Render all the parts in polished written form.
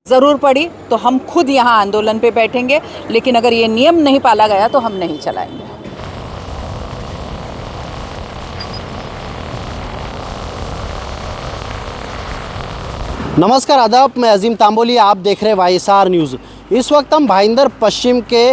ज़रूर पड़ी तो हम खुद यहाँ आंदोलन पे बैठेंगे, लेकिन अगर ये नियम नहीं पाला गया तो हम नहीं चलाएंगे। नमस्कार, आदाब। मैं अजीम तांबोली, आप देख रहे हैं YSR न्यूज़। इस वक्त हम भाईंदर पश्चिम के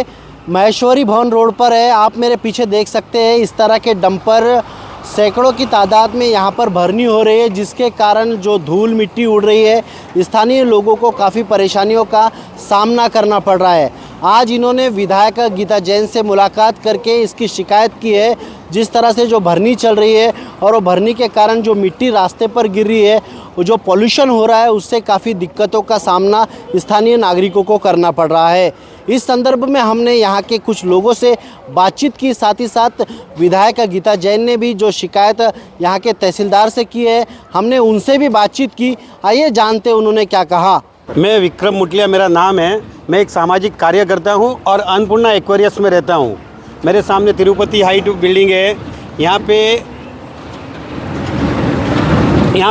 महेश्वरी भवन रोड पर है। आप मेरे पीछे देख सकते हैं इस तरह के डंपर सैकड़ों की तादाद में यहाँ पर भरनी हो रही है, जिसके कारण जो धूल मिट्टी उड़ रही है, स्थानीय लोगों को काफ़ी परेशानियों का सामना करना पड़ रहा है। आज इन्होंने विधायक गीता जैन से मुलाकात करके इसकी शिकायत की है। जिस तरह से जो भरनी चल रही है और वो भरनी के कारण जो मिट्टी रास्ते पर गिर रही है, वो जो पॉल्यूशन हो रहा है, उससे काफ़ी दिक्कतों का सामना स्थानीय नागरिकों को करना पड़ रहा है। इस संदर्भ में हमने यहाँ के कुछ लोगों से बातचीत की, साथ ही साथ विधायक गीता जैन ने भी जो शिकायत यहाँ के तहसीलदार से की है, हमने उनसे भी बातचीत की। आइए जानते हैं उन्होंने क्या कहा। मैं विक्रम मुटलिया मेरा नाम है। मैं एक सामाजिक कार्यकर्ता हूँ और अन्नपूर्णा एक्वेरियस में रहता हूँ। मेरे सामने तिरुपति हाइट बिल्डिंग है। यहाँ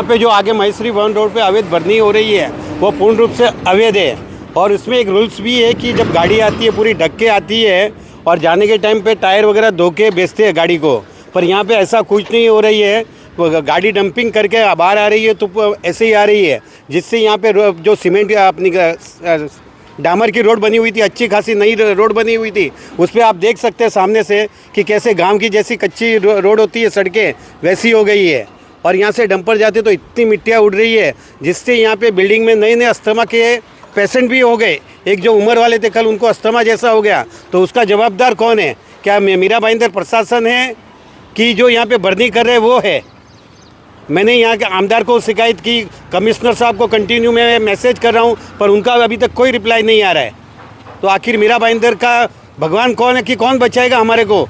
पे जो आगे महेश्वरी भवन रोड पे अवैध भरनी हो रही है, वो पूर्ण रूप से अवैध है। और इसमें एक रूल्स भी है कि जब गाड़ी आती है पूरी ढक के आती है और जाने के टाइम पे टायर वगैरह धो के बेचते हैं गाड़ी को। पर यहाँ पे ऐसा कुछ नहीं हो रही है। गाड़ी डंपिंग करके बाहर आ रही है तो ऐसे ही आ रही है, जिससे यहाँ पे जो सीमेंट अपनी डामर की रोड बनी हुई थी, अच्छी खासी नई रोड बनी हुई थी, उस पर आप देख सकते हैं सामने से कि कैसे गांव की जैसी कच्ची रोड होती है, सड़कें वैसी हो गई है। और यहाँ से डंपर जाते तो इतनी मिट्टियाँ उड़ रही है, जिससे यहाँ पे बिल्डिंग में नए नए अस्थमा के पेशेंट भी हो गए। एक जो उम्र वाले थे, कल उनको अस्थमा जैसा हो गया। तो उसका जवाबदार कौन है? क्या मीरा भाईंदर प्रशासन है कि जो यहाँ पे भरनी कर रहे वो है? मैंने यहाँ के आमदार को शिकायत की, कमिश्नर साहब को कंटिन्यू मैं मैसेज कर रहा हूँ, पर उनका अभी तक कोई रिप्लाई नहीं आ रहा है। तो आखिर मीरा भाईंदर का भगवान कौन है कि कौन बचाएगा हमारे को?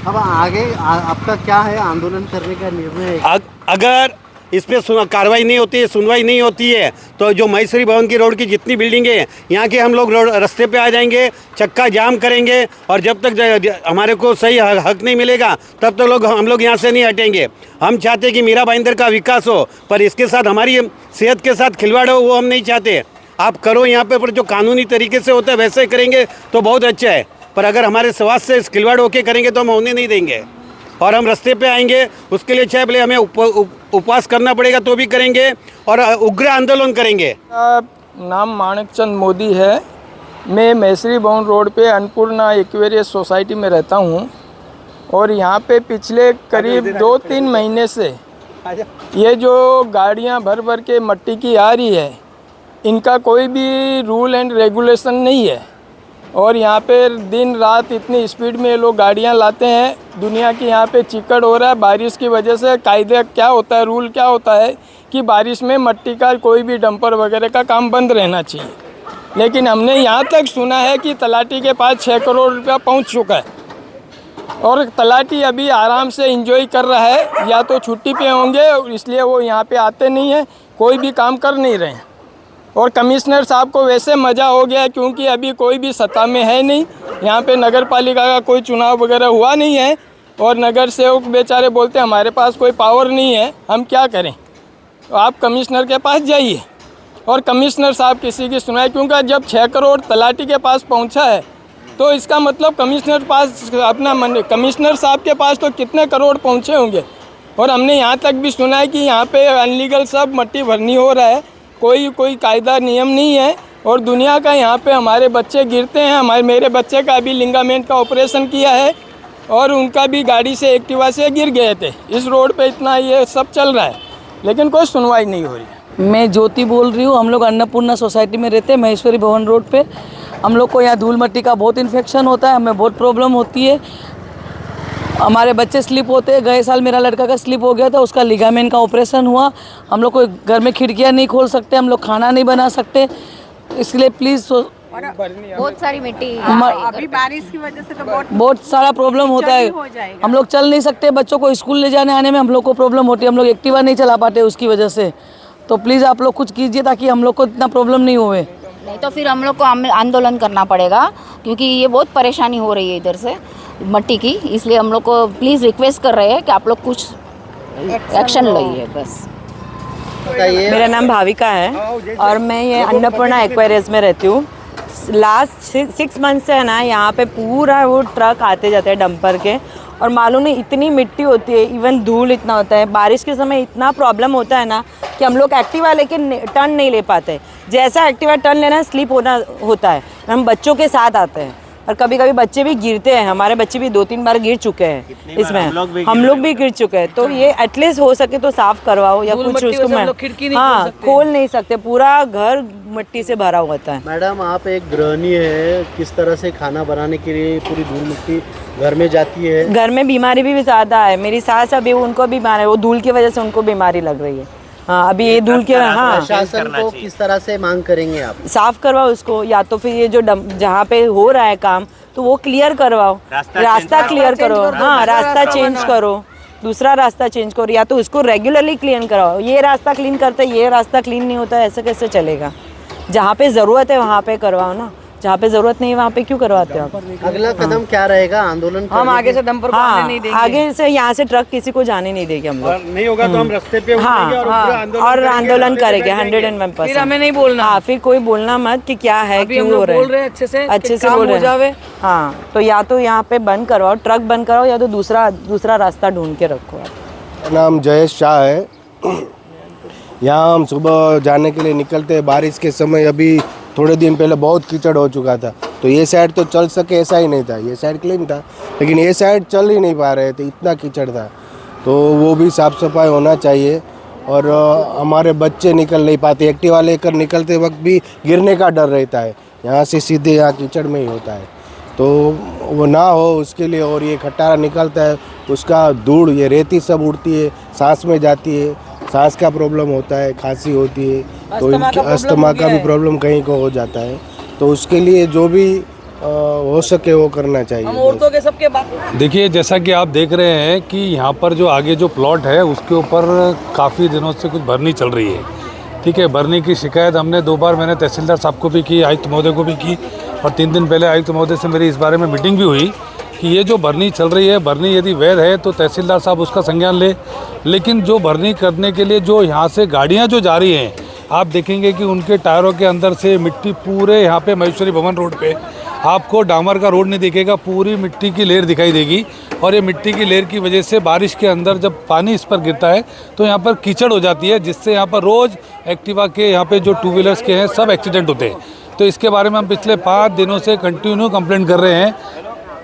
अब आगे आपका क्या है, आंदोलन करने का निर्णय? अगर इस पर कार्रवाई नहीं होती है, सुनवाई नहीं होती है, तो जो महेश्वरी भवन की रोड की जितनी बिल्डिंगें हैं, यहाँ के हम लोग रास्ते पे आ जाएंगे, चक्का जाम करेंगे। और जब तक हमारे को सही हक नहीं मिलेगा, तब तक हम लोग यहाँ से नहीं हटेंगे। हम चाहते हैं कि मीरा भाईंदर का विकास हो, पर इसके साथ हमारी सेहत के साथ खिलवाड़ हो, वो हम नहीं चाहते। आप करो यहाँ पर जो कानूनी तरीके से होता है वैसे करेंगे तो बहुत अच्छा है, पर अगर हमारे स्वास्थ्य से खिलवाड़ होके करेंगे तो हम होने नहीं देंगे। और हम रास्ते पे आएंगे, उसके लिए चाहे भले हमें उपवास करना पड़ेगा तो भी करेंगे और उग्र आंदोलन करेंगे। नाम माणक चंद मोदी है। मैं महेश्वरी भवन रोड पे अन्नपूर्णा एक्वेरियस सोसाइटी में रहता हूँ और यहाँ पे पिछले करीब 2-3 महीने से ये जो गाड़ियाँ भर भर के मट्टी की आ रही है, इनका कोई भी रूल एंड रेगुलेशन नहीं है। और यहाँ पे दिन रात इतनी स्पीड में ये लोग गाड़ियाँ लाते हैं। दुनिया की यहाँ पे चिकड़ हो रहा है बारिश की वजह से। कायदे क्या होता है, रूल क्या होता है कि बारिश में मट्टी का कोई भी डंपर वगैरह का काम बंद रहना चाहिए। लेकिन हमने यहाँ तक सुना है कि तलाटी के पास 6 करोड़ रुपया पहुँच चुका है और तलाटी अभी आराम से एंजॉय कर रहा है, या तो छुट्टी पे होंगे इसलिए वो यहाँ पे आते नहीं हैं, कोई भी काम कर नहीं रहे हैं। और कमिश्नर साहब को वैसे मज़ा हो गया क्योंकि अभी कोई भी सत्ता में है नहीं। यहाँ पे नगर पालिका का कोई चुनाव वगैरह हुआ नहीं है और नगर सेवक बेचारे बोलते हैं हमारे पास कोई पावर नहीं है, हम क्या करें। तो आप कमिश्नर के पास जाइए और कमिश्नर साहब किसी की सुनाए, क्योंकि जब 6 करोड़ तलाटी के पास पहुँचा है तो इसका मतलब कमिश्नर साहब के पास तो कितने करोड़ पहुँचे होंगे। और हमने यहाँ तक भी सुना है कि यहाँ पे अनलीगल सब मट्टी भरनी हो रहा है, कोई कायदा नियम नहीं है। और दुनिया का यहाँ पे हमारे बच्चे गिरते हैं। मेरे बच्चे का अभी लिंगामेंट का ऑपरेशन किया है और उनका भी गाड़ी से एक्टिवा से गिर गए थे। इस रोड पे इतना ये सब चल रहा है, लेकिन कोई सुनवाई नहीं हो रही है। मैं ज्योति बोल रही हूँ। हम लोग अन्नपूर्णा सोसाइटी में रहते हैं, महेश्वरी भवन रोड पे। हम लोग को यहाँ धूल मट्टी का बहुत इन्फेक्शन होता है, हमें बहुत प्रॉब्लम होती है। हमारे बच्चे स्लिप होते हैं। गए साल मेरा लड़का का स्लिप हो गया था, उसका लिगामेंट का ऑपरेशन हुआ। हम लोग को घर में खिड़कियाँ नहीं खोल सकते, हम लोग खाना नहीं बना सकते। इसलिए प्लीज़ बहुत सारी मिट्टी अभी बारिश की वजह से तो बहुत सारा प्रॉब्लम होता है। हम लोग चल नहीं सकते, बच्चों को स्कूल ले जाने आने में हम लोग को प्रॉब्लम होती है। हम लोग एक्टिवा नहीं चला पाते उसकी वजह से। तो प्लीज़ आप लोग कुछ कीजिए ताकि हम लोग को इतना प्रॉब्लम नहीं होवे। नहीं तो फिर हम लोग को आंदोलन करना पड़ेगा, क्योंकि ये बहुत परेशानी हो रही है इधर से मट्टी की। इसलिए हम लोग को प्लीज़ रिक्वेस्ट कर रहे हैं कि आप लोग कुछ एक्शन लीजिए बस। बताइए। मेरा नाम भाविका है और मैं ये अन्नपूर्णा एक्वेरियस में रहती हूँ। लास्ट 6 मंथ से है ना, यहाँ पे पूरा वो ट्रक आते जाते हैं डंपर के, और मालूम नहीं इतनी मिट्टी होती है, इवन धूल इतना होता है। बारिश के समय इतना प्रॉब्लम होता है ना कि हम लोग एक्टिवा लेके टर्न नहीं ले पाते। जैसा एक्टिवा टर्न लेना स्लिप होता है। हम बच्चों के साथ आते हैं और कभी कभी बच्चे भी गिरते हैं। हमारे बच्चे भी 2-3 बार गिर चुके हैं इसमें, हम लोग भी गिर चुके हैं। तो ये एटलीस्ट हो सके तो साफ करवाओ या कुछ उसको। हाँ, खोल नहीं सकते, पूरा घर मिट्टी से भरा हुआ है। मैडम, आप एक गृहिणी है, किस तरह से खाना बनाने के लिए पूरी धूल मिट्टी घर में जाती है? घर में बीमारी भी ज़्यादा है। मेरी सास अभी उनको बीमार है, वो धूल की वजह से उनको बीमारी लग रही है। हाँ, अभी ये धूल के, हाँ, प्रशासन को किस तरह से मांग करेंगे आप? साफ करवाओ उसको, या तो फिर ये जो जहाँ पे हो रहा है काम तो वो क्लियर करवाओ, रास्ता क्लियर करो। हाँ, रास्ता चेंज करो, दूसरा रास्ता चेंज करो, या तो उसको रेगुलरली क्लीन कराओ। ये रास्ता क्लीन करते, ये रास्ता क्लीन नहीं होता, ऐसे कैसे चलेगा? जहाँ पे ज़रूरत है वहाँ पे करवाओ ना, जहाँ पे ज़रूरत नहीं है वहाँ पे क्यों करवाते हो आप? अगला कदम क्या रहेगा आंदोलन? हम आगे से डंपर को आने नहीं देंगे। आगे से यहाँ से ट्रक किसी को जाने नहीं देंगे हम लोग। नहीं होगा तो हम रास्ते पे उतरेंगे और आंदोलन करेंगे 101%। फिर हमें नहीं बोलना। हाँ, फिर कोई बोलना मत कि क्या है, क्यों हो रहा है। बोल रहे हैं अच्छे से बोल रहे हैं। हाँ, तो या तो यहाँ पे बंद करवाओ, ट्रक बंद कराओ, या तो दूसरा रास्ता ढूंढ के रखो। मेरा नाम जयेश शाह है। यहाँ हम सुबह जाने के लिए निकलते हैं। बारिश के समय अभी थोड़े दिन पहले बहुत कीचड़ हो चुका था, तो ये साइड तो चल सके ऐसा ही नहीं था, ये साइड क्लीन था, लेकिन ये साइड चल ही नहीं पा रहे थे, इतना कीचड़ था। तो वो भी साफ़ सफाई होना चाहिए। और हमारे बच्चे निकल नहीं पाते, एक्टिवा लेकर निकलते वक्त भी गिरने का डर रहता है, यहाँ से सीधे यहाँ कीचड़ में ही होता है। तो वो ना हो उसके लिए, और ये खटारा निकलता है उसका धूल, ये रेती सब उड़ती है, सांस में जाती है, सांस का प्रॉब्लम होता है, खांसी होती है, तो इनकी अस्थमा का भी प्रॉब्लम कहीं को हो जाता है। तो उसके लिए जो भी हो सके वो करना चाहिए। औरतों के सबके बात। देखिए, जैसा कि आप देख रहे हैं कि यहाँ पर जो आगे जो प्लॉट है उसके ऊपर काफ़ी दिनों से कुछ भरनी चल रही है। ठीक है, भरनी की शिकायत हमने 2 बार, मैंने तहसीलदार साहब को भी की, आयुक्त महोदय को भी की, और 3 दिन पहले आयुक्त महोदय से मेरी इस बारे में मीटिंग भी हुई कि ये जो भरनी चल रही है, भरनी यदि वैध है तो तहसीलदार साहब उसका संज्ञान ले। लेकिन जो भरनी करने के लिए जो यहाँ से गाड़ियाँ जो जा रही हैं, आप देखेंगे कि उनके टायरों के अंदर से मिट्टी पूरे यहाँ पे महेश्वरी भवन रोड पे आपको डामर का रोड नहीं दिखेगा, पूरी मिट्टी की लेयर दिखाई देगी। और ये मिट्टी की लेयर की वजह से बारिश के अंदर जब पानी इस पर गिरता है तो यहाँ पर कीचड़ हो जाती है, जिससे यहाँ पर रोज़ एक्टिवा के, यहाँ पे जो 2 व्हीलर्स के हैं, सब एक्सीडेंट होते हैं। तो इसके बारे में हम पिछले 5 दिनों से कंटिन्यू कंप्लेंट कर रहे हैं।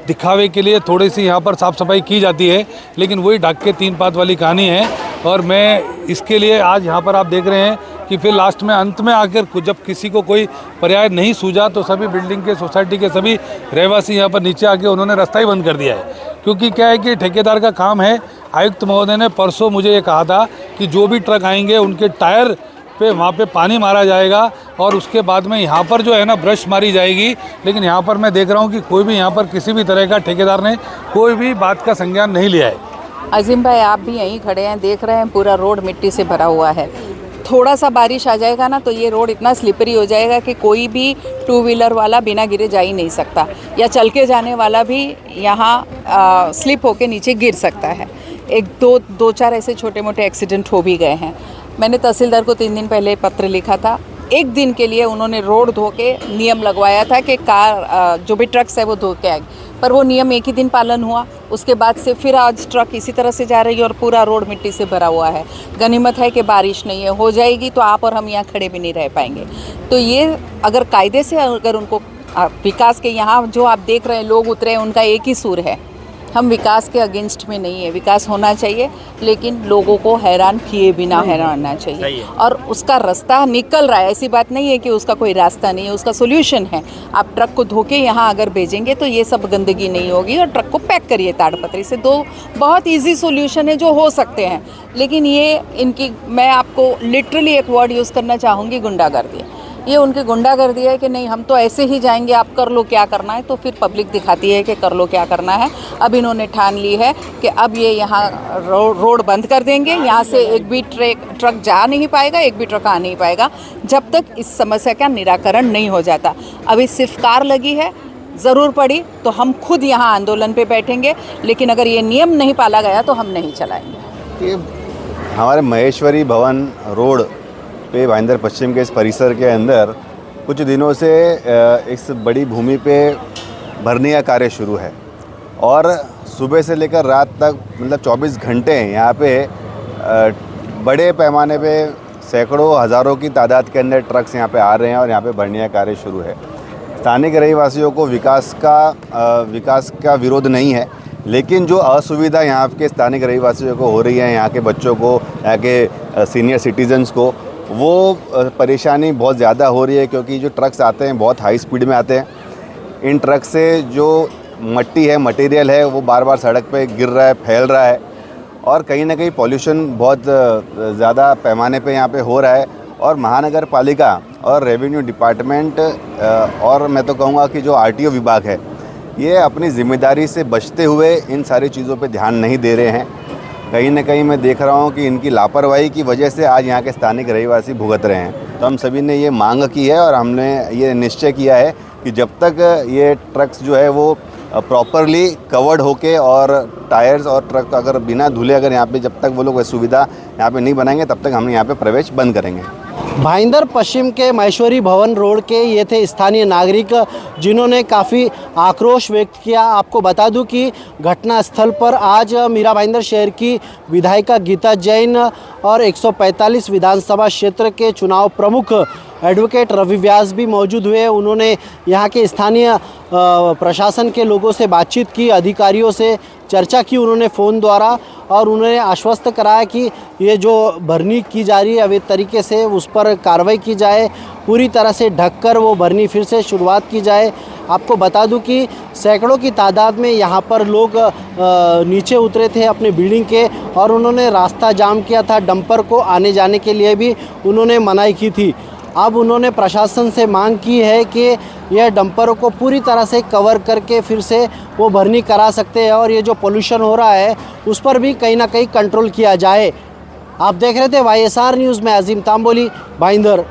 दिखावे के लिए थोड़ी सी यहाँ पर साफ़ सफाई की जाती है, लेकिन वही ढक के 3 पात वाली कहानी है। और मैं इसके लिए आज यहाँ पर आप देख रहे हैं कि फिर लास्ट में अंत में आकर जब किसी को कोई पर्याय नहीं सूझा तो सभी बिल्डिंग के, सोसाइटी के सभी रहवासी यहाँ पर नीचे आके उन्होंने रास्ता ही बंद कर दिया है। क्योंकि क्या है कि ठेकेदार का काम है। आयुक्त महोदय ने परसों मुझे ये कहा था कि जो भी ट्रक आएंगे उनके टायर पे वहाँ पे पानी मारा जाएगा और उसके बाद में यहाँ पर जो है ना ब्रश मारी जाएगी। लेकिन यहाँ पर मैं देख रहा हूँ कि कोई भी यहाँ पर किसी भी तरह का ठेकेदार ने कोई भी बात का संज्ञान नहीं लिया है। अजीम भाई, आप भी यहीं खड़े हैं, देख रहे हैं पूरा रोड मिट्टी से भरा हुआ है। थोड़ा सा बारिश आ जाएगा ना तो ये रोड इतना स्लिपरी हो जाएगा कि कोई भी 2 व्हीलर वाला बिना गिरे जा ही नहीं सकता, या चल के जाने वाला भी यहाँ स्लिप होके नीचे गिर सकता है। 2-4 ऐसे छोटे मोटे एक्सीडेंट हो भी गए हैं। मैंने तहसीलदार को 3 दिन पहले पत्र लिखा था। 1 दिन के लिए उन्होंने रोड धो के नियम लगवाया था कि कार जो भी ट्रक्स है वो धो के आएगी, पर वो नियम 1 ही दिन पालन हुआ। उसके बाद से फिर आज ट्रक इसी तरह से जा रही है और पूरा रोड मिट्टी से भरा हुआ है। गनीमत है कि बारिश नहीं है, हो जाएगी तो आप और हम यहाँ खड़े भी नहीं रह पाएंगे। तो ये अगर कायदे से अगर उनको विकास के, यहाँ जो आप देख रहे हैं लोग उतरे हैं, उनका एक ही सुर है, हम विकास के अगेंस्ट में नहीं है। विकास होना चाहिए लेकिन लोगों को हैरान किए बिना हैरान होना चाहिए। और उसका रास्ता निकल रहा है, ऐसी बात नहीं है कि उसका कोई रास्ता नहीं है, उसका सोल्यूशन है। आप ट्रक को धो के यहाँ अगर भेजेंगे तो ये सब गंदगी नहीं होगी, और ट्रक को पैक करिए ताड़पत्री से। 2 बहुत ईजी सोल्यूशन है जो हो सकते हैं। लेकिन ये इनकी, मैं आपको लिटरली एक वर्ड यूज़ करना चाहूँगी, गुंडागर्दी। ये उनकी गुंडागर्दी है कि नहीं हम तो ऐसे ही जाएंगे, आप कर लो क्या करना है। तो फिर पब्लिक दिखाती है कि कर लो क्या करना है। अब इन्होंने ठान ली है कि अब ये यहाँ रोड बंद कर देंगे, यहाँ से एक भी ट्रक जा नहीं पाएगा, एक भी ट्रक आ नहीं पाएगा जब तक इस समस्या का निराकरण नहीं हो जाता। अभी सिर्फ कार लगी है, ज़रूर पड़ी तो हम खुद यहाँ आंदोलन पे बैठेंगे, लेकिन अगर ये नियम नहीं पाला गया तो हम नहीं चलाएंगे। हमारे महेश्वरी भवन रोड पे भाईंदर पश्चिम के इस परिसर के अंदर कुछ दिनों से इस बड़ी भूमि पे भरने का कार्य शुरू है और सुबह से लेकर रात तक मतलब 24 घंटे यहाँ पे बड़े पैमाने पे सैकड़ों हज़ारों की तादाद के अंदर ट्रक्स यहाँ पे आ रहे हैं और यहाँ पे भरने का कार्य शुरू है। स्थानीय रहवासियों को विकास का विरोध नहीं है, लेकिन जो असुविधा यहाँ के स्थानिक रहवासियों को हो रही है, यहाँ के बच्चों को, यहाँ के सीनियर सिटीजन्स को, वो परेशानी बहुत ज़्यादा हो रही है क्योंकि जो ट्रक्स आते हैं बहुत हाई स्पीड में आते हैं। इन ट्रक से जो मट्टी है, मटेरियल है, वो बार बार सड़क पे गिर रहा है, फैल रहा है और कहीं ना कहीं पॉल्यूशन बहुत ज़्यादा पैमाने पे यहाँ पे हो रहा है। और महानगर पालिका और रेवेन्यू डिपार्टमेंट और मैं तो कहूँगा कि जो आरटीओ विभाग है, ये अपनी ज़िम्मेदारी से बचते हुए इन सारी चीज़ों पे ध्यान नहीं दे रहे हैं। कहीं ना कहीं मैं देख रहा हूँ कि इनकी लापरवाही की वजह से आज यहाँ के स्थानिक रहवासी भुगत रहे हैं। तो हम सभी ने ये मांग की है और हमने ये निश्चय किया है कि जब तक ये ट्रक्स जो है वो प्रॉपरली कवर्ड होके और टायर्स और ट्रक अगर बिना धुले अगर यहाँ पे जब तक वो लोग सुविधा यहाँ पे नहीं बनाएंगे तब तक हम यहाँ पे प्रवेश बंद करेंगे। भाईंदर पश्चिम के महेश्वरी भवन रोड के ये थे स्थानीय नागरिक जिन्होंने काफ़ी आक्रोश व्यक्त किया। आपको बता दूं कि घटना स्थल पर आज मीरा भाईंदर शहर की विधायिका गीता जैन और 145 विधानसभा क्षेत्र के चुनाव प्रमुख एडवोकेट रवि व्यास भी मौजूद हुए। उन्होंने यहाँ के स्थानीय प्रशासन के लोगों से बातचीत की, अधिकारियों से चर्चा की उन्होंने फ़ोन द्वारा और उन्होंने आश्वस्त कराया कि ये जो भरनी की जा रही है अवैध तरीके से उस पर कार्रवाई की जाए, पूरी तरह से ढककर वो भरनी फिर से शुरुआत की जाए। आपको बता दूं कि सैकड़ों की तादाद में यहाँ पर लोग नीचे उतरे थे अपने बिल्डिंग के और उन्होंने रास्ता जाम किया था। डंपर को आने जाने के लिए भी उन्होंने मनाही की थी। अब उन्होंने प्रशासन से मांग की है कि यह डंपरों को पूरी तरह से कवर करके फिर से वो भरनी करा सकते हैं और ये जो पोल्यूशन हो रहा है उस पर भी कहीं ना कहीं कंट्रोल किया जाए। आप देख रहे थे YSR न्यूज़ में अजीम तांबोली, भाईंदर।